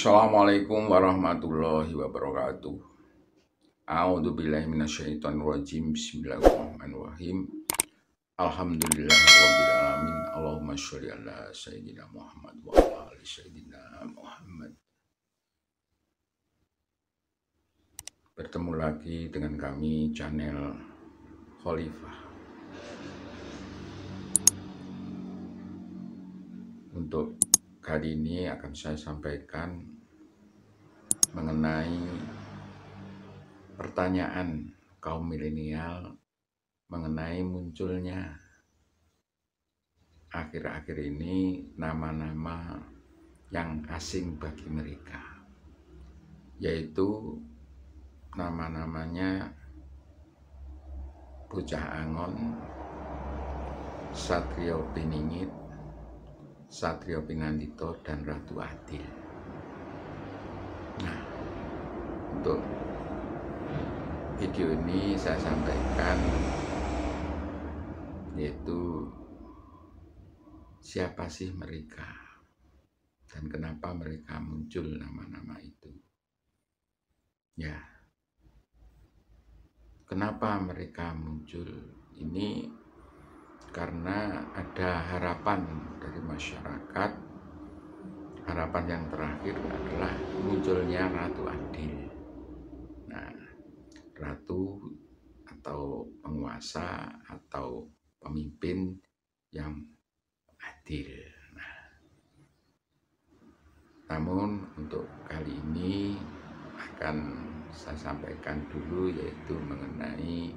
Assalamualaikum warahmatullahi wabarakatuh. A'udzubillahi minasyaitonirrajim. Bismillahirrahmanirrahim. Alhamdulillahirabbil alamin. Allahumma sholli ala sayyidina Muhammad wa ala ali sayyidina Muhammad. Bertemu lagi dengan kami channel Khalifah. Untuk kali ini akan saya sampaikan mengenai pertanyaan kaum milenial mengenai munculnya akhir-akhir ini nama-nama yang asing bagi mereka, yaitu nama-namanya Bocah Angon, Satrio Piningit, Satrio Pinandito, dan Ratu Adil. Nah, untuk video ini saya sampaikan yaitu siapa sih mereka dan kenapa mereka muncul nama-nama itu. Ya, kenapa mereka muncul ini? Karena ada harapan dari masyarakat. Harapan yang terakhir adalah munculnya Ratu Adil. Nah, ratu atau penguasa atau pemimpin yang adil. Nah, namun untuk kali ini akan saya sampaikan dulu yaitu mengenai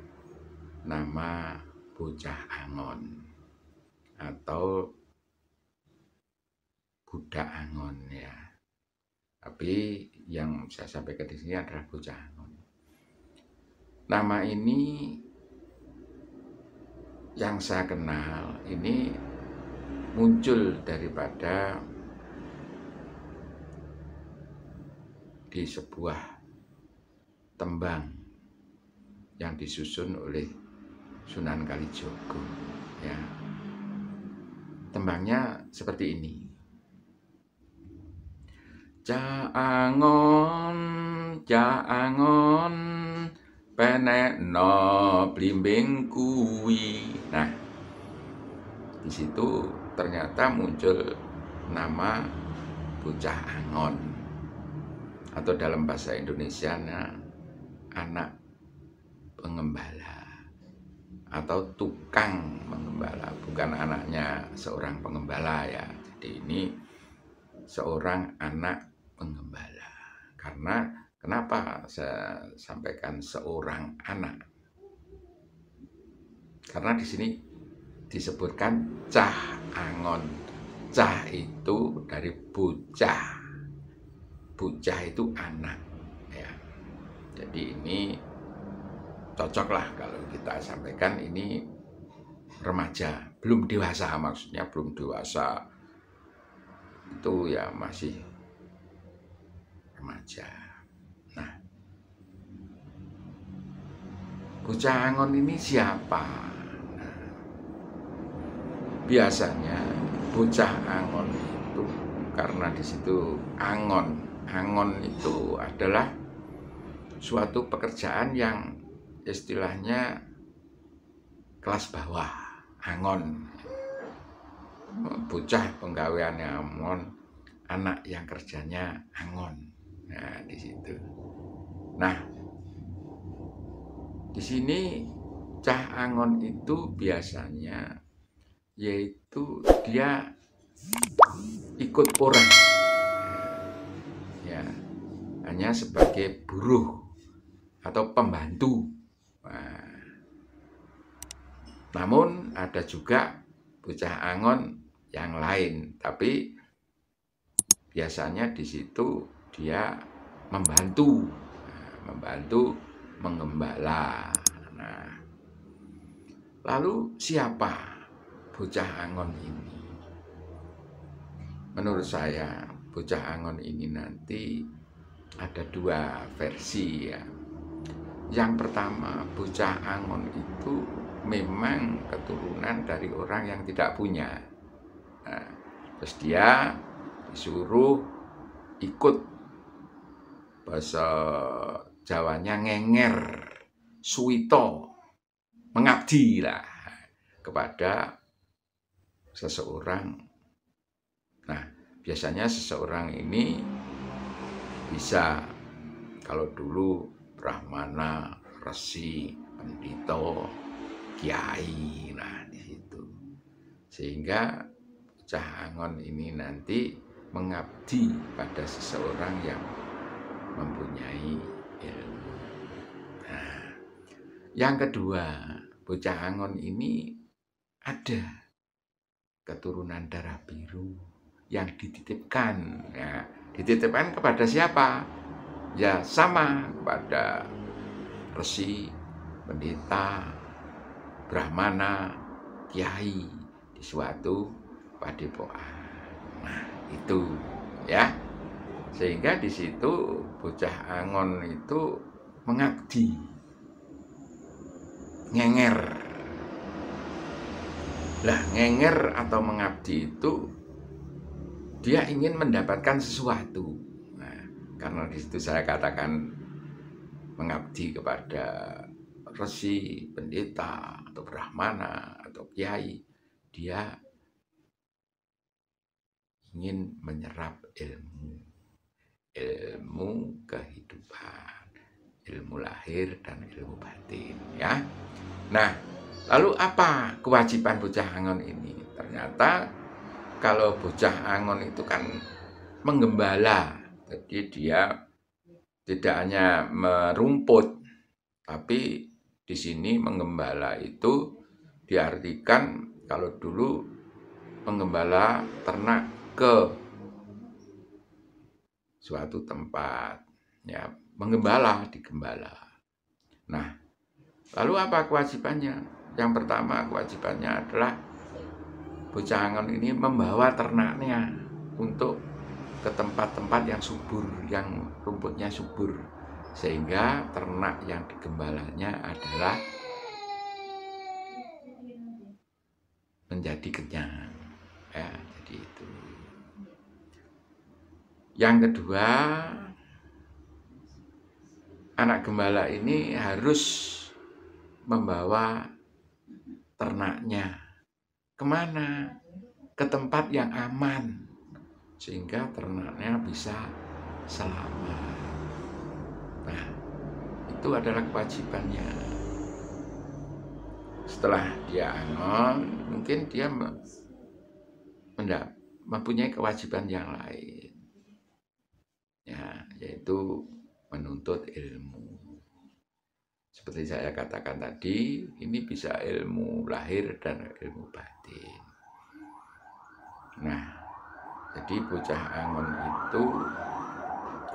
nama Bocah Angon atau Budak Angon ya. Tapi yang saya sampaikan di sini adalah Bocah Angon. Nama ini yang saya kenal ini muncul daripada di sebuah tembang yang disusun oleh Sunan Kalijogo ya. Tembangnya seperti ini. Cak Angon, penekno blimbing kuwi. Nah, di situ ternyata muncul nama Bocah Angon atau dalam bahasa Indonesianya anak pengembala atau tukang mengembala, bukan anaknya seorang pengembala ya. Jadi ini seorang anak pengembala. Karena kenapa saya sampaikan seorang anak? Karena di sini disebutkan Cah Angon. Cah itu dari bocah. Bocah itu anak ya. Jadi ini cocoklah kalau kita sampaikan ini remaja, belum dewasa, maksudnya belum dewasa itu ya, masih remaja. Nah, Bocah Angon ini siapa? Nah, biasanya Bocah Angon itu karena di situ Angon itu adalah suatu pekerjaan yang istilahnya kelas bawah. Angon, bocah penggaweannya Angon, anak yang kerjanya Angon. Nah, di situ. Nah, di sini Cah Angon itu biasanya yaitu dia ikut orang ya, hanya sebagai buruh atau pembantu. Nah, namun ada juga Bocah Angon yang lain, tapi biasanya di situ dia membantu mengembala. Nah, lalu siapa Bocah Angon ini? Menurut saya Bocah Angon ini nanti ada dua versi ya. Yang pertama, Bocah Angon itu memang keturunan dari orang yang tidak punya. Nah, terus dia disuruh ikut bahasa Jawanya ngenger, suwito, mengabdi lah kepada seseorang. Nah, biasanya seseorang ini bisa, kalau dulu brahmana, resi, pendito, kiai, nah di situ. Sehingga bocah angon ini nanti mengabdi pada seseorang yang mempunyai ilmu. Nah, yang kedua, bocah angon ini ada keturunan darah biru yang dititipkan. Ya, dititipkan kepada siapa? Ya sama kepada resi, pendeta, brahmana, kiai di suatu padepokan. Nah, itu ya. Sehingga di situ bocah angon itu mengabdi, ngenger. Lah, ngenger atau mengabdi itu dia ingin mendapatkan sesuatu. Nah, karena di situ saya katakan mengabdi kepada resi, pendeta, atau brahmana, atau kiai, dia ingin menyerap ilmu kehidupan, ilmu lahir dan ilmu batin, ya. Nah, lalu apa kewajiban bocah angon ini? Ternyata kalau bocah angon itu kan menggembala, jadi dia tidak hanya merumput, tapi di sini menggembala itu diartikan kalau dulu menggembala ternak ke suatu tempat, ya, menggembala, digembala. Nah, lalu apa kewajibannya? Yang pertama kewajibannya adalah bocah angon ini membawa ternaknya untuk ke tempat-tempat yang subur, yang rumputnya subur, sehingga ternak yang digembalanya adalah menjadi kenyang. Ya, jadi itu. Yang kedua, anak gembala ini harus membawa ternaknya kemana? Ke tempat yang aman, sehingga ternaknya bisa selamat. Nah, itu adalah kewajibannya. Setelah dia angon, mungkin dia mempunyai kewajiban yang lain, ya, yaitu menuntut ilmu. Seperti saya katakan tadi, ini bisa ilmu lahir dan ilmu batin. Nah, jadi bocah angon itu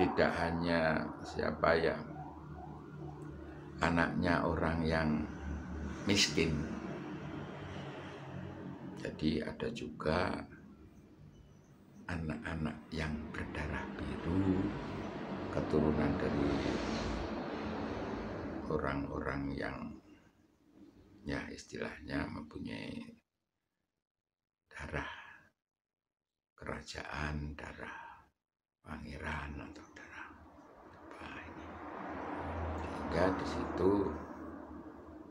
tidak hanya siapa ya, anaknya orang yang miskin. Jadi ada juga anak-anak yang berdarah biru, keturunan dari orang-orang yang ya istilahnya mempunyai darah kerajaan, darah pangeran atau darah apa ini. Sehingga di situ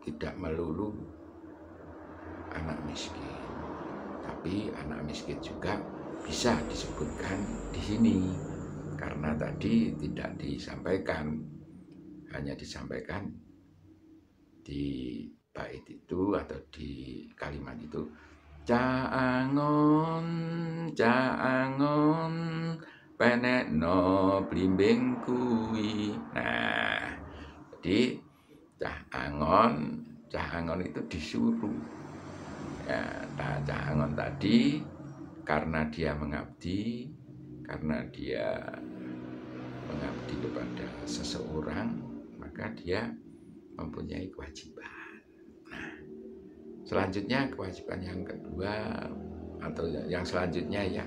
tidak melulu anak miskin, tapi anak miskin juga bisa disebutkan di sini, karena tadi tidak disampaikan, hanya disampaikan di bait itu atau di kalimat itu, Caangon, caangon, penekno blimbing kui. Nah, jadi caangon itu disuruh. Ya, nah, caangon tadi karena dia mengabdi, karena dia mengabdi kepada seseorang, maka dia mempunyai kewajiban. Nah, selanjutnya kewajiban yang kedua atau yang selanjutnya ya,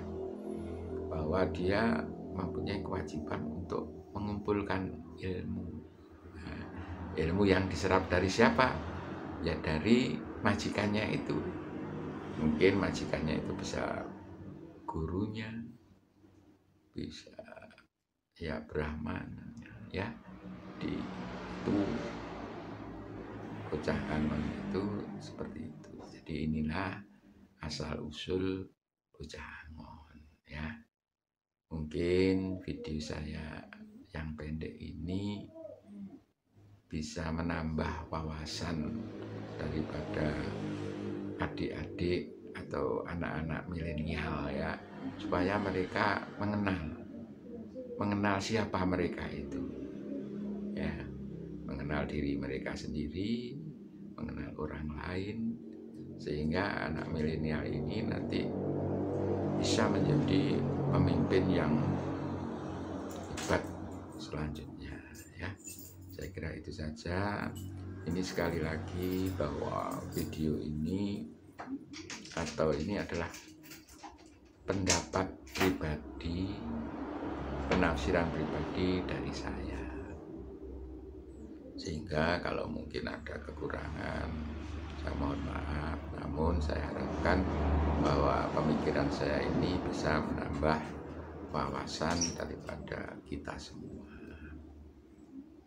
bahwa dia mempunyai kewajiban untuk mengumpulkan ilmu. Nah, ilmu yang diserap dari siapa? Ya dari majikannya itu. Mungkin majikannya itu bisa gurunya, bisa ya Brahman ya, di itu Bocah Angon itu seperti itu. Jadi inilah asal usul Bocah Angon ya. Mungkin video saya yang pendek ini bisa menambah wawasan daripada adik-adik atau anak-anak milenial ya, supaya mereka mengenal siapa mereka itu ya, mengenal diri mereka sendiri, mengenal orang lain, sehingga anak milenial ini nanti bisa menjadi pemimpin yang hebat selanjutnya ya. Saya kira itu saja. Ini sekali lagi bahwa video ini adalah pendapat pribadi, penafsiran pribadi dari saya. Sehingga kalau mungkin ada kekurangan, saya mohon maaf. Namun saya harapkan bahwa pemikiran saya ini bisa menambah wawasan daripada kita semua.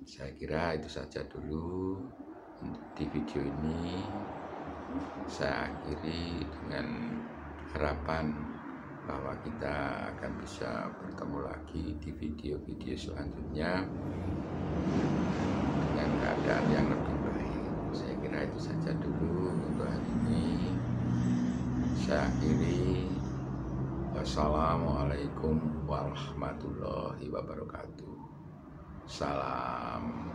Saya kira itu saja dulu di video ini. Saya akhiri dengan harapan bahwa kita akan bisa bertemu lagi di video-video selanjutnya dengan keadaan yang lebih baik. Saya kira itu saja dulu untuk hari ini. Saya akhiri. Wassalamualaikum warahmatullahi wabarakatuh. Salam